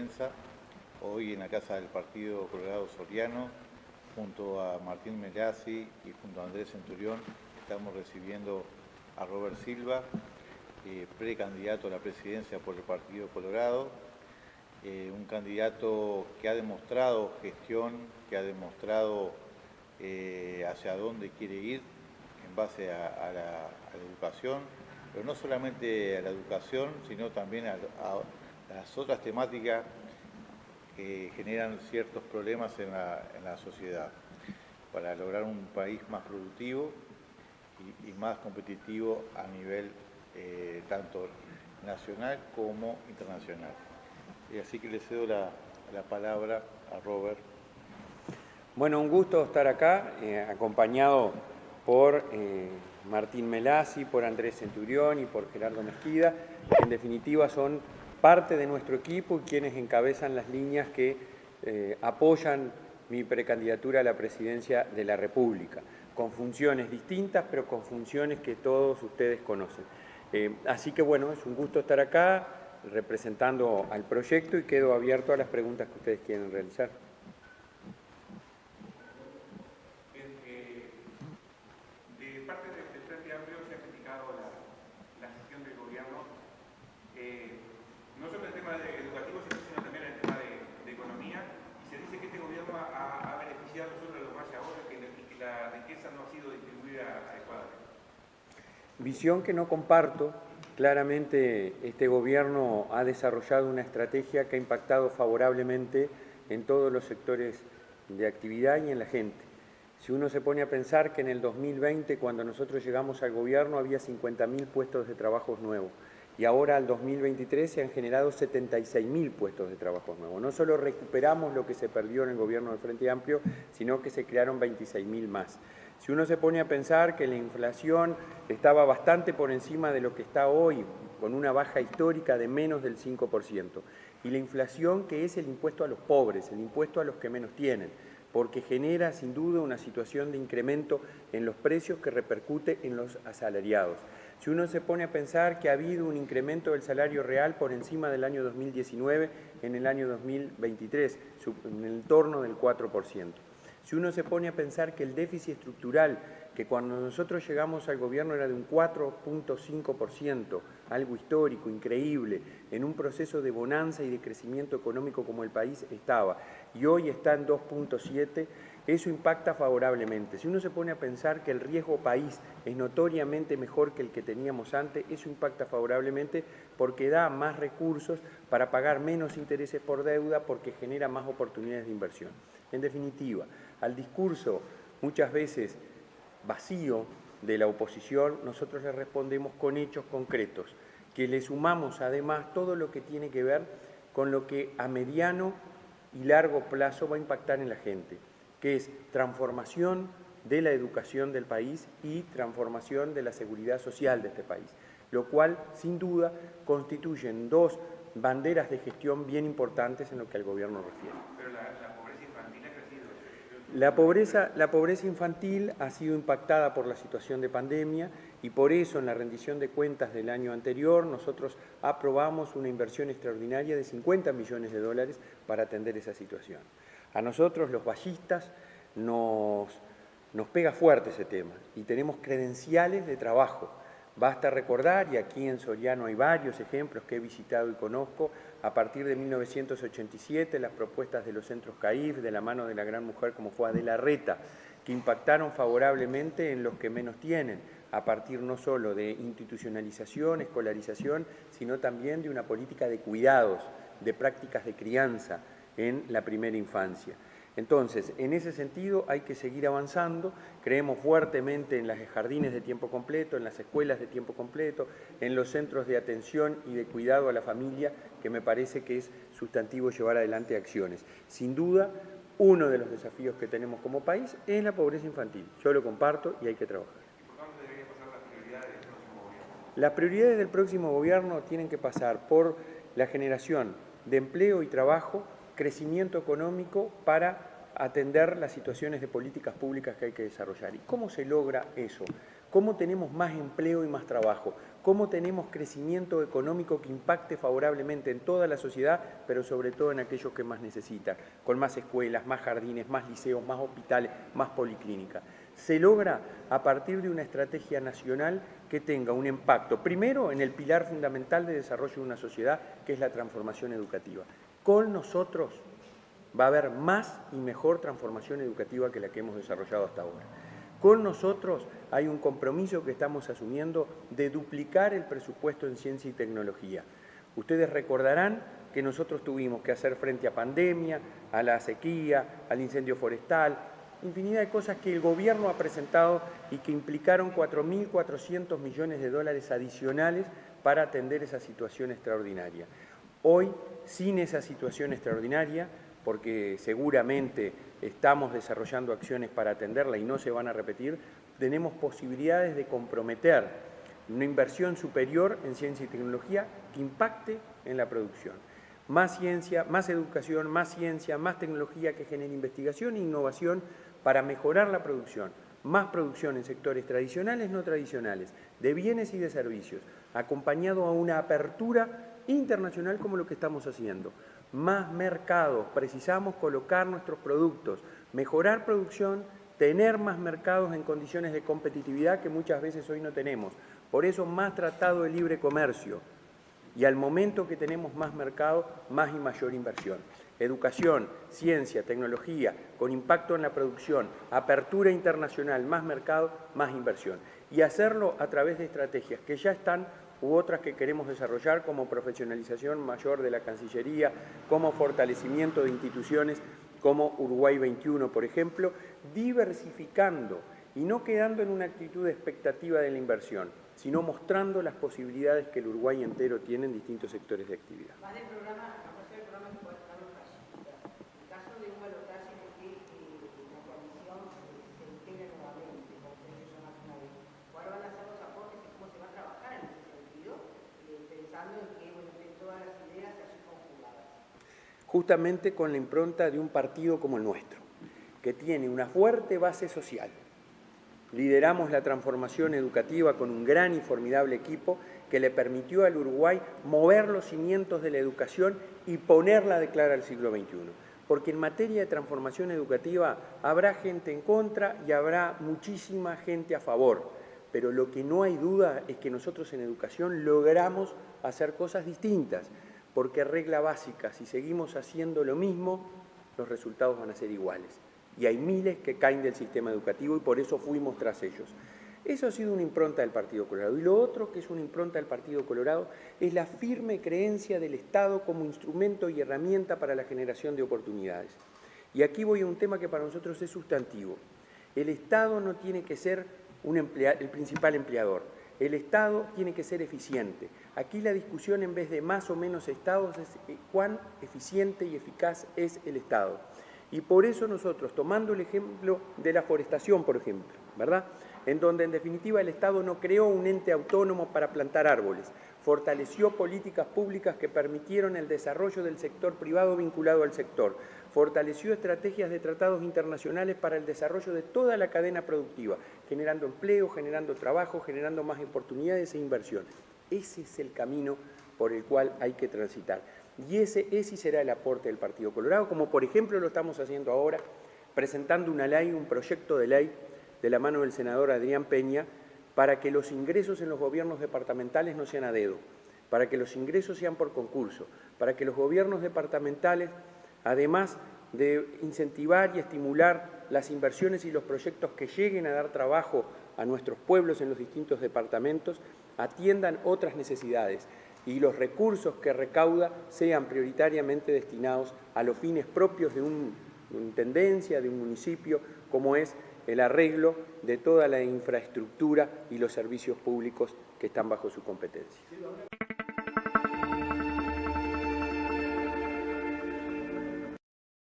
prensa, hoy en la Casa del Partido Colorado Soriano, junto a Martín Melassi y junto a Andrés Centurión, estamos recibiendo a Robert Silva, precandidato a la presidencia por el Partido Colorado, un candidato que ha demostrado gestión, que ha demostrado hacia dónde quiere ir en base a la educación, pero no solamente a la educación, sino también a las otras temáticas que generan ciertos problemas en la sociedad, para lograr un país más productivo y más competitivo a nivel tanto nacional como internacional. Así que le cedo la palabra a Robert. Bueno, un gusto estar acá, acompañado por Martín Melassi, por Andrés Centurión y por Gerardo Mesquida, que en definitiva son parte de nuestro equipo y quienes encabezan las líneas que apoyan mi precandidatura a la presidencia de la República, con funciones distintas, pero con funciones que todos ustedes conocen. Así que bueno, es un gusto estar acá representando al proyecto y quedo abierto a las preguntas que ustedes quieren realizar. De parte del Frente Amplio se ha criticado la gestión del gobierno, no solo en el tema educativo, sino también en el tema de economía, y se dice que este gobierno ha beneficiado solo a los más ahora y que la riqueza no ha sido distribuida adecuadamente. Visión que no comparto. Claramente este gobierno ha desarrollado una estrategia que ha impactado favorablemente en todos los sectores de actividad y en la gente. Si uno se pone a pensar que en el 2020, cuando nosotros llegamos al gobierno, había 50.000 puestos de trabajo nuevos y ahora al 2023 se han generado 76.000 puestos de trabajo nuevos. No solo recuperamos lo que se perdió en el gobierno del Frente Amplio, sino que se crearon 26.000 más. Si uno se pone a pensar que la inflación estaba bastante por encima de lo que está hoy, con una baja histórica de menos del 5%, y la inflación que es el impuesto a los pobres, el impuesto a los que menos tienen, porque genera sin duda una situación de incremento en los precios que repercute en los asalariados. Si uno se pone a pensar que ha habido un incremento del salario real por encima del año 2019 en el año 2023, en el entorno del 4%. Si uno se pone a pensar que el déficit estructural, que cuando nosotros llegamos al gobierno era de un 4.5%, algo histórico, increíble, en un proceso de bonanza y de crecimiento económico como el país estaba, y hoy está en 2.7%, eso impacta favorablemente. Si uno se pone a pensar que el riesgo país es notoriamente mejor que el que teníamos antes, eso impacta favorablemente porque da más recursos para pagar menos intereses por deuda, porque genera más oportunidades de inversión. En definitiva, al discurso muchas veces vacío de la oposición, nosotros le respondemos con hechos concretos, que le sumamos además todo lo que tiene que ver con lo que a mediano y largo plazo va a impactar en la gente, que es transformación de la educación del país y transformación de la seguridad social de este país, lo cual sin duda constituyen dos banderas de gestión bien importantes en lo que al gobierno refiere. Pero la pobreza infantil ha crecido. La pobreza infantil ha sido impactada por la situación de pandemia y por eso en la rendición de cuentas del año anterior nosotros aprobamos una inversión extraordinaria de $50 millones para atender esa situación. A nosotros los vallistas nos pega fuerte ese tema y tenemos credenciales de trabajo. Basta recordar, y aquí en Soriano hay varios ejemplos que he visitado y conozco, a partir de 1987, las propuestas de los centros CAIF, de la mano de la gran mujer como fue Adela Reta, que impactaron favorablemente en los que menos tienen, a partir no solo de institucionalización, escolarización, sino también de una política de cuidados, de prácticas de crianza en la primera infancia. Entonces, en ese sentido hay que seguir avanzando, creemos fuertemente en los jardines de tiempo completo, en las escuelas de tiempo completo, en los centros de atención y de cuidado a la familia, que me parece que es sustantivo llevar adelante acciones. Sin duda, uno de los desafíos que tenemos como país es la pobreza infantil. Yo lo comparto y hay que trabajar. ¿Por dónde deberían pasar las prioridades del próximo gobierno? Las prioridades del próximo gobierno tienen que pasar por la generación de empleo y trabajo, crecimiento económico para atender las situaciones de políticas públicas que hay que desarrollar. ¿Y cómo se logra eso? cómo tenemos más empleo y más trabajo, cómo tenemos crecimiento económico que impacte favorablemente en toda la sociedad, pero sobre todo en aquellos que más necesitan, con más escuelas, más jardines, más liceos, más hospitales, más policlínicas. Se logra a partir de una estrategia nacional que tenga un impacto, primero, en el pilar fundamental de desarrollo de una sociedad, que es la transformación educativa. Con nosotros va a haber más y mejor transformación educativa que la que hemos desarrollado hasta ahora. Con nosotros hay un compromiso que estamos asumiendo de duplicar el presupuesto en ciencia y tecnología. Ustedes recordarán que nosotros tuvimos que hacer frente a pandemia, a la sequía, al incendio forestal, infinidad de cosas que el gobierno ha presentado y que implicaron 4.400 millones de dólares adicionales para atender esa situación extraordinaria. Hoy, sin esa situación extraordinaria, porque seguramente estamos desarrollando acciones para atenderla y no se van a repetir, tenemos posibilidades de comprometer una inversión superior en ciencia y tecnología que impacte en la producción. Más ciencia, más educación, más ciencia, más tecnología que genere investigación e innovación para mejorar la producción. Más producción en sectores tradicionales, no tradicionales, de bienes y de servicios, acompañado a una apertura internacional como lo que estamos haciendo. Más mercados, precisamos colocar nuestros productos, mejorar producción, tener más mercados en condiciones de competitividad que muchas veces hoy no tenemos. Por eso más tratado de libre comercio. Y al momento que tenemos más mercado, más y mayor inversión. Educación, ciencia, tecnología, con impacto en la producción, apertura internacional, más mercado, más inversión. Y hacerlo a través de estrategias que ya están u otras que queremos desarrollar, como profesionalización mayor de la Cancillería, como fortalecimiento de instituciones como Uruguay 21, por ejemplo, diversificando y no quedando en una actitud de expectativa de la inversión, sino mostrando las posibilidades que el Uruguay entero tiene en distintos sectores de actividad. Más del programa, vamos a hacer el programa que puede estar en el caso de un balotaje en el que la coalición se integre nuevamente, como ustedes son nacionales, ¿cuáles van a ser los aportes y cómo se va a trabajar en ese sentido, pensando en que todas las ideas se hayan conjugadas? Justamente con la impronta de un partido como el nuestro, que tiene una fuerte base social. Lideramos la transformación educativa con un gran y formidable equipo que le permitió al Uruguay mover los cimientos de la educación y ponerla de cara al siglo XXI. Porque en materia de transformación educativa habrá gente en contra y habrá muchísima gente a favor. Pero lo que no hay duda es que nosotros en educación logramos hacer cosas distintas. Porque regla básica, si seguimos haciendo lo mismo, los resultados van a ser iguales. Y hay miles que caen del sistema educativo y por eso fuimos tras ellos. Eso ha sido una impronta del Partido Colorado. Y lo otro que es una impronta del Partido Colorado es la firme creencia del Estado como instrumento y herramienta para la generación de oportunidades. Y aquí voy a un tema que para nosotros es sustantivo. El Estado no tiene que ser el principal empleador. El Estado tiene que ser eficiente. Aquí la discusión, en vez de más o menos estados, es cuán eficiente y eficaz es el Estado. Y por eso nosotros, tomando el ejemplo de la forestación, por ejemplo, ¿verdad?, en donde en definitiva el Estado no creó un ente autónomo para plantar árboles, fortaleció políticas públicas que permitieron el desarrollo del sector privado vinculado al sector, fortaleció estrategias de tratados internacionales para el desarrollo de toda la cadena productiva, generando empleo, generando trabajo, generando más oportunidades e inversión. Ese es el camino por el cual hay que transitar. Y ese será el aporte del Partido Colorado, como por ejemplo lo estamos haciendo ahora, presentando una ley, un proyecto de ley de la mano del senador Adrián Peña, para que los ingresos en los gobiernos departamentales no sean a dedo, para que los ingresos sean por concurso, para que los gobiernos departamentales, además de incentivar y estimular las inversiones y los proyectos que lleguen a dar trabajo a nuestros pueblos en los distintos departamentos, atiendan otras necesidades y los recursos que recauda sean prioritariamente destinados a los fines propios de una intendencia, de un municipio, como es el arreglo de toda la infraestructura y los servicios públicos que están bajo su competencia.